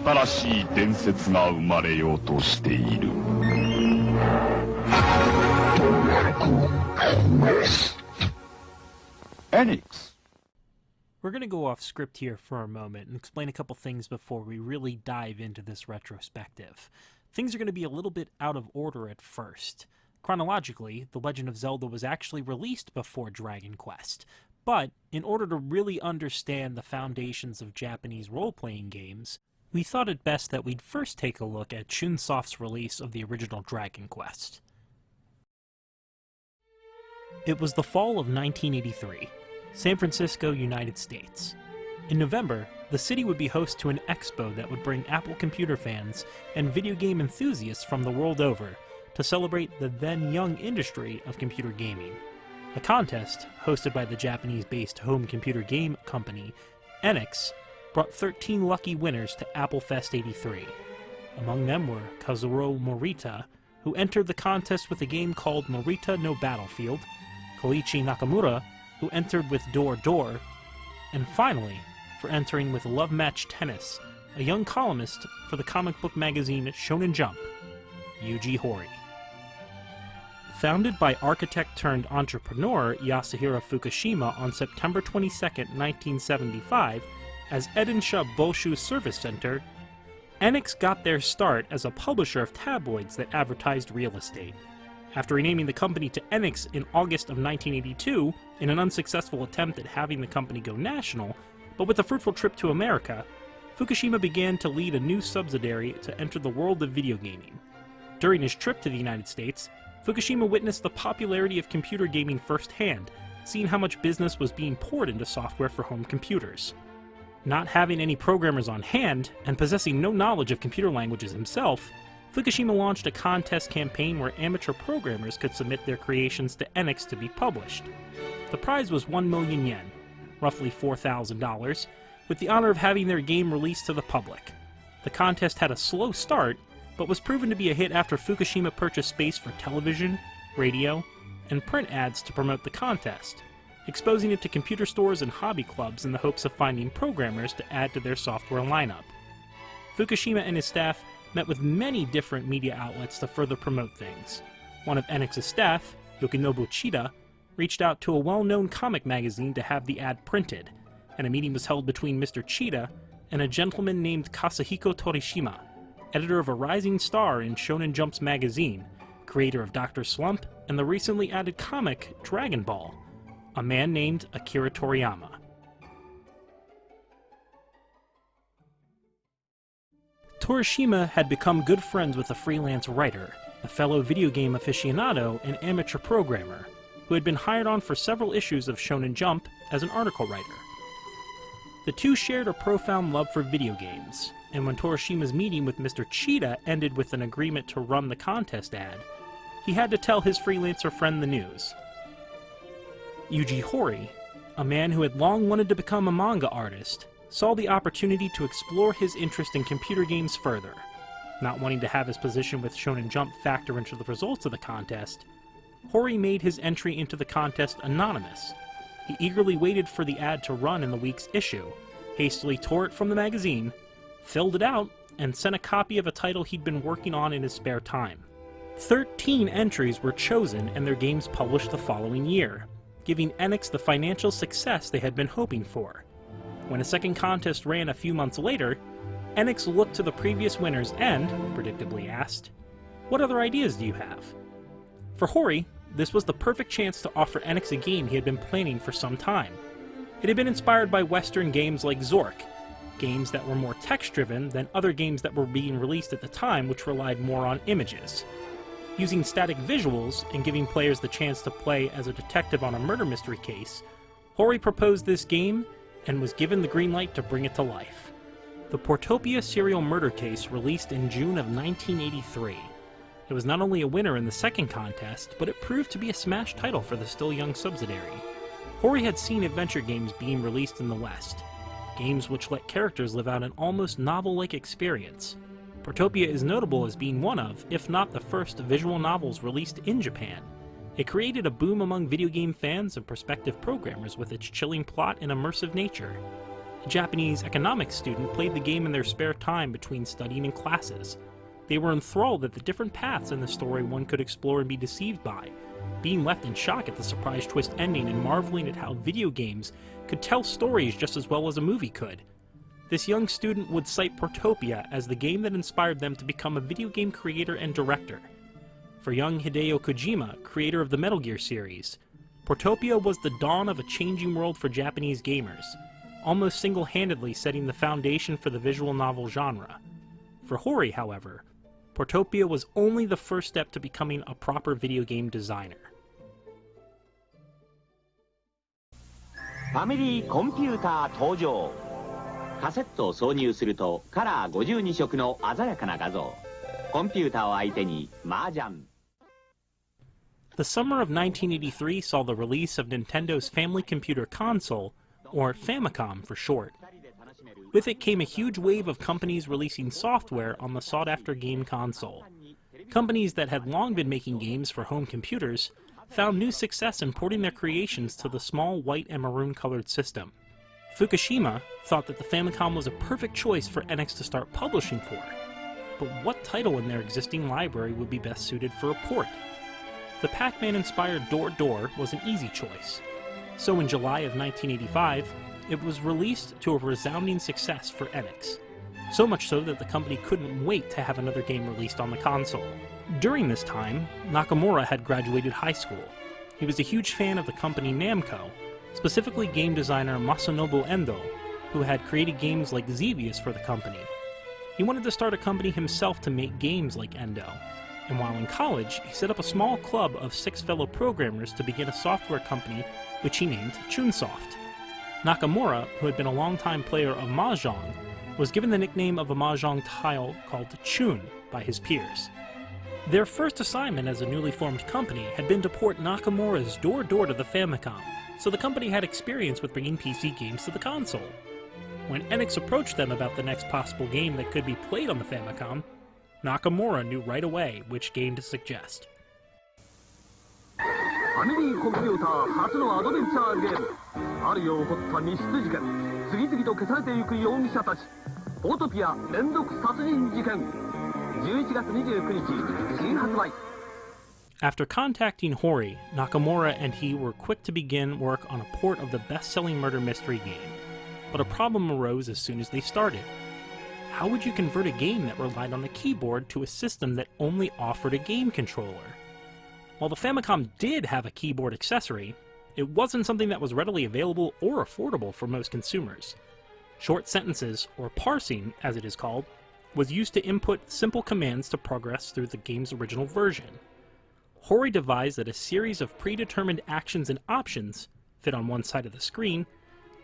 新しい伝説が生まれようとしている。Enix. We're going to go off script here for a moment and explain a couple things before we really dive into this retrospective. Things are going to be a little bit out of order at first. Chronologically, The Legend of Zelda was actually released before Dragon Quest, but in order to really understand the foundations of Japanese role-playing games, we thought it best that we'd first take a look at Chunsoft's release of the original Dragon Quest. It was the fall of 1983, San Francisco, United States. In November, the city would be host to an expo that would bring Apple computer fans and video game enthusiasts from the world over to celebrate the then young industry of computer gaming. A contest, hosted by the Japanese-based home computer game company Enix, brought 13 lucky winners to Apple Fest 83. Among them were Kazuo Morita, who entered the contest with a game called Morita no Battlefield, Koichi Nakamura, who entered with Door Door, and finally, for entering with Love Match Tennis, a young columnist for the comic book magazine Shonen Jump, Yuji Horii. Founded by architect-turned-entrepreneur Yasuhiro Fukushima on September 22, 1975, as Edensha Boshu Service Center, Enix got their start as a publisher of tabloids that advertised real estate. After renaming the company to Enix in August of 1982, in an unsuccessful attempt at having the company go national, but with a fruitful trip to America, Fukushima began to lead a new subsidiary to enter the world of video gaming. During his trip to the United States, Fukushima witnessed the popularity of computer gaming firsthand, seeing how much business was being poured into software for home computers. Not having any programmers on hand, and possessing no knowledge of computer languages himself, Fukushima launched a contest campaign where amateur programmers could submit their creations to Enix to be published. The prize was 1 million yen, roughly $4,000, with the honor of having their game released to the public. The contest had a slow start, but was proven to be a hit after Fukushima purchased space for television, radio, and print ads to promote the contest, exposing it to computer stores and hobby clubs in the hopes of finding programmers to add to their software lineup. Fukushima and his staff met with many different media outlets to further promote things. One of Enix's staff, Yukinobu Chida, reached out to a well-known comic magazine to have the ad printed, and a meeting was held between Mr. Chida and a gentleman named Kazuhiko Torishima, editor of a rising star in Shonen Jump's magazine, creator of Dr. Slump and the recently added comic Dragon Ball, a man named Akira Toriyama. Torishima had become good friends with a freelance writer, a fellow video game aficionado and amateur programmer, who had been hired on for several issues of Shonen Jump as an article writer. The two shared a profound love for video games, and when Torishima's meeting with Mr. Chida ended with an agreement to run the contest ad, he had to tell his freelancer friend the news. Yuji Horii, a man who had long wanted to become a manga artist, saw the opportunity to explore his interest in computer games further. Not wanting to have his position with Shonen Jump factor into the results of the contest, Horii made his entry into the contest anonymous. He eagerly waited for the ad to run in the week's issue, hastily tore it from the magazine, filled it out, and sent a copy of a title he'd been working on in his spare time. 13 entries were chosen and their games published the following year, giving Enix the financial success they had been hoping for. When a second contest ran a few months later, Enix looked to the previous winners and, predictably asked, "What other ideas do you have?" For Horii, this was the perfect chance to offer Enix a game he had been planning for some time. It had been inspired by Western games like Zork, games that were more text-driven than other games that were being released at the time which relied more on images. Using static visuals and giving players the chance to play as a detective on a murder mystery case, Horii proposed this game and was given the green light to bring it to life. The Portopia serial murder case released in June of 1983. It was not only a winner in the second contest, but it proved to be a smash title for the still young subsidiary. Horii had seen adventure games being released in the West, games which let characters live out an almost novel-like experience. Portopia is notable as being one of, if not the first, visual novels released in Japan. It created a boom among video game fans and prospective programmers with its chilling plot and immersive nature. a Japanese economics student, played the game in their spare time between studying in classes. They were enthralled at the different paths in the story one could explore and be deceived by, being left in shock at the surprise twist ending and marveling at how video games could tell stories just as well as a movie could. This young student would cite Portopia as the game that inspired them to become a video game creator and director. For young Hideo Kojima, creator of the Metal Gear series, Portopia was the dawn of a changing world for Japanese gamers, almost single-handedly setting the foundation for the visual novel genre. For Hori, however, Portopia was only the first step to becoming a proper video game designer. ファミリーコンピューター登場。カセットを挿入するとカラー52色の鮮やかな画像。コンピューターを相手に麻雀。The summer of 1983 saw the release of Nintendo's family computer console, or Famicom for short. With it came a huge wave of companies releasing software on the sought-after game console. Companies that had long been making games for home computers found new success in porting their creations to the small white and maroon-colored system. Fukushima thought that the Famicom was a perfect choice for NX to start publishing for. But what title in their existing library would be best suited for a port? The Pac-Man-inspired Door Door was an easy choice. So in July of 1985, it was released to a resounding success for NX. So much so that the company couldn't wait to have another game released on the console. During this time, Nakamura had graduated high school. He was a huge fan of the company Namco, specifically game designer Masanobu Endo, who had created games like Xevious for the company. He wanted to start a company himself to make games like Endo, and while in college, he set up a small club of 6 fellow programmers to begin a software company which he named Chunsoft. Nakamura, who had been a longtime player of Mahjong, was given the nickname of a Mahjong tile called Chun by his peers. Their first assignment as a newly formed company had been to port Nakamura's Door Door to the Famicom, so the company had experience with bringing PC games to the console. When NX approached them about the next possible game that could be played on the Famicom, Nakamura knew right away which game to suggest. ファミリーコンピューター初のアドベンチャーゲーム。ある夜起こった密室事件。次々と消されていく容疑者たち。ポートピア連続殺人事件。11月29日新発売。After contacting Hori, Nakamura and he were quick to begin work on a port of the best-selling murder mystery game. But a problem arose as soon as they started. How would you convert a game that relied on a keyboard to a system that only offered a game controller? While the Famicom did have a keyboard accessory, it wasn't something that was readily available or affordable for most consumers. Short sentences, or parsing as it is called, was used to input simple commands to progress through the game's original version. Hori devised that a series of predetermined actions and options, fit on one side of the screen,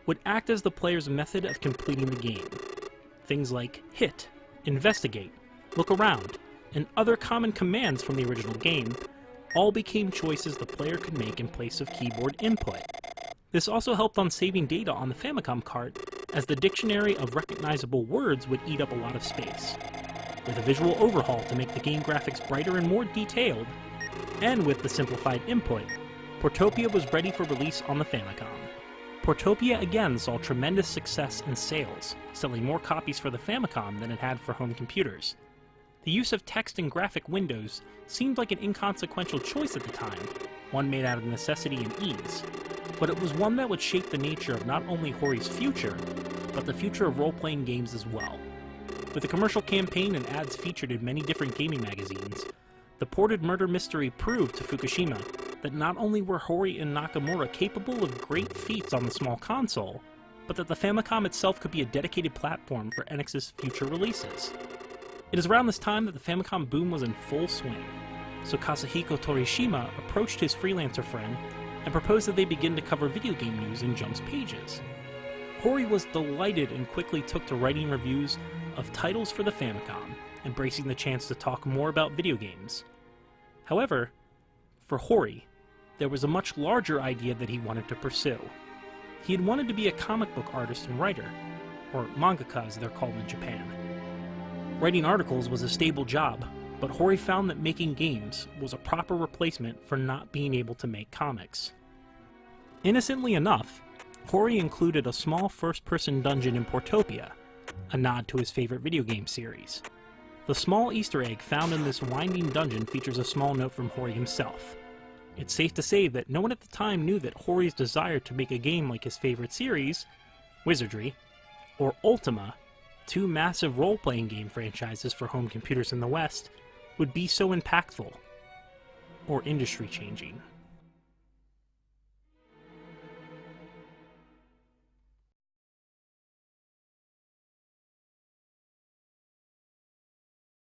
would act as the player's method of completing the game. Things like hit, investigate, look around, and other common commands from the original game all became choices the player could make in place of keyboard input. This also helped on saving data on the Famicom cart, as the dictionary of recognizable words would eat up a lot of space. With a visual overhaul to make the game graphics brighter and more detailed, and with the simplified input, Portopia was ready for release on the Famicom. Portopia again saw tremendous success in sales, selling more copies for the Famicom than it had for home computers. The use of text and graphic windows seemed like an inconsequential choice at the time, one made out of necessity and ease, but it was one that would shape the nature of not only Hori's future, but the future of role-playing games as well. With a commercial campaign and ads featured in many different gaming magazines, the ported murder mystery proved to Fukushima that not only were Hori and Nakamura capable of great feats on the small console, but that the Famicom itself could be a dedicated platform for NX's future releases. It is around this time that the Famicom boom was in full swing, so Kazuhiko Torishima approached his freelancer friend and proposed that they begin to cover video game news in Jump's pages. Hori was delighted and quickly took to writing reviews of titles for the Famicom, embracing the chance to talk more about video games. However, for Hori, there was a much larger idea that he wanted to pursue. He had wanted to be a comic book artist and writer, or mangaka as they're called in Japan. Writing articles was a stable job, but Hori found that making games was a proper replacement for not being able to make comics. Innocently enough, Hori included a small first-person dungeon in Portopia, a nod to his favorite video game series. The small Easter egg found in this winding dungeon features a small note from Hori himself. It's safe to say that no one at the time knew that Hori's desire to make a game like his favorite series, Wizardry, or Ultima, two massive role-playing game franchises for home computers in the West, would be so impactful or industry-changing.